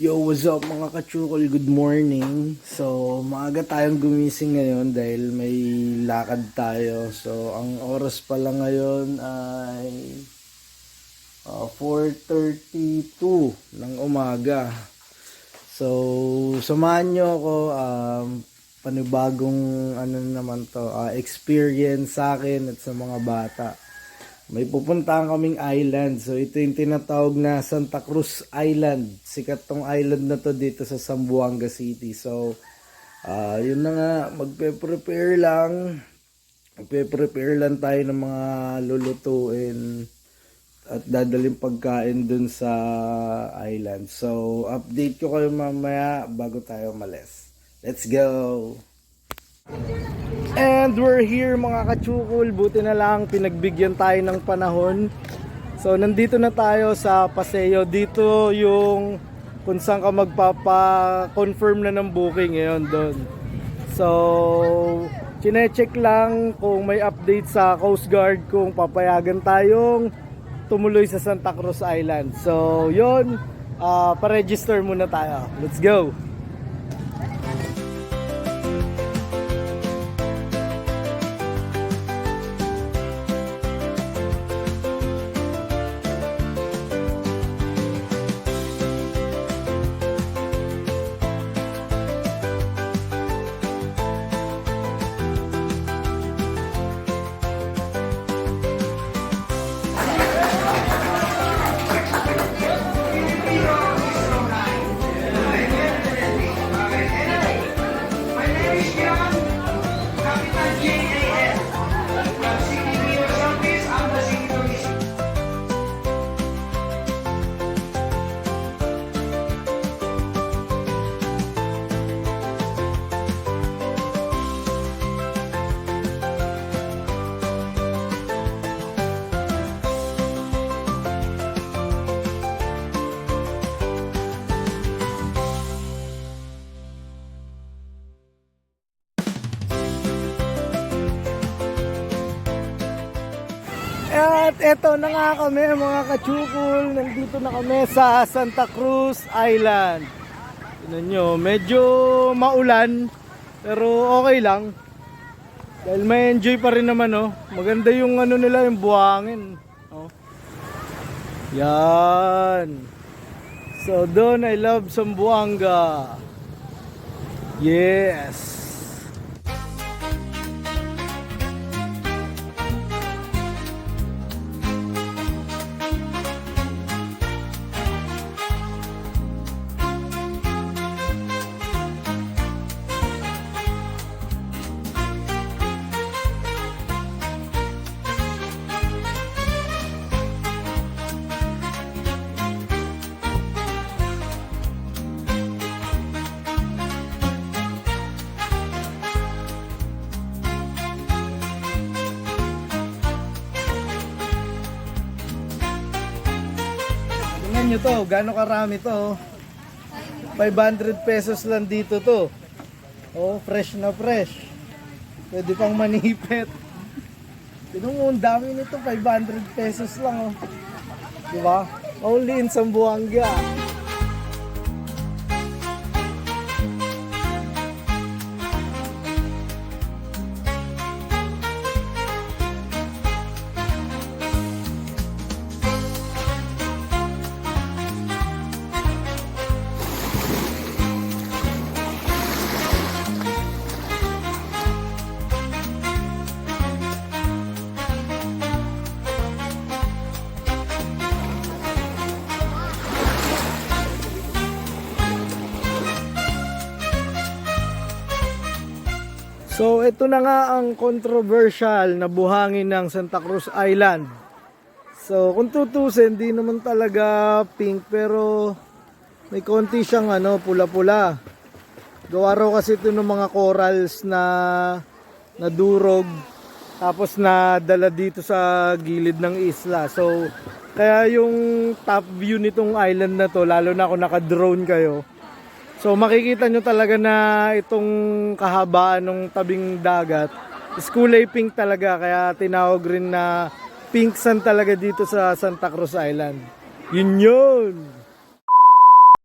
Yo, what's up mga kachukol? Good morning. So, maaga tayong gumising ngayon dahil may lakad tayo. So, ang oras pala ngayon ay 4:32 ng umaga. So, samahan nyo ako. Panibagong experience sa akin at sa mga bata. May pupuntahan kaming island. So ito yung tinatawag na Santa Cruz Island. Sikat tong island na to dito sa Zamboanga City. So yun na nga, magpe-prepare lang. Magpe-prepare lang tayo ng mga lulutuin at dadaling pagkain dun sa island. So update ko kayo mamaya bago tayo umalis. Let's go! And we're here mga kachukol. Buti na lang pinagbigyan tayo ng panahon. So nandito na tayo sa Paseo. Dito yung kung saan ka magpapa-confirm na ng booking ngayon doon. So chine-check lang kung may update sa Coast Guard kung papayagan tayong tumuloy sa Santa Cruz Island. So yun, pa-register muna tayo. Let's go! At eto na nga kami mga kachukol. Nandito na kami sa Santa Cruz Island. Tignan nyo, medyo maulan pero okay lang. Dahil may enjoy pa rin naman, oh. Maganda yung nila, yung buhangin, oh. Yan. So doon I love Zamboanga. Yes. Tingnan nyo to, gano'ng karami to. 500 pesos lang dito to. Oh, fresh na fresh. Pwede pang manipit. Tingnan mo, ang dami nito, 500 pesos lang, oh. Diba? Only in Zamboanga. So ito na nga ang controversial na buhangin ng Santa Cruz Island. So kung tutusin, di naman talaga pink pero may konti siyang pula-pula. Gawa raw kasi ito ng mga corals na durog tapos na dala dito sa gilid ng isla. So kaya yung top view nitong island na to, lalo na kung naka-drone kayo, so makikita nyo talaga na itong kahabaan ng tabing dagat is kulay pink talaga. Kaya tinawag rin na pink sand talaga dito sa Santa Cruz Island. Yun yun!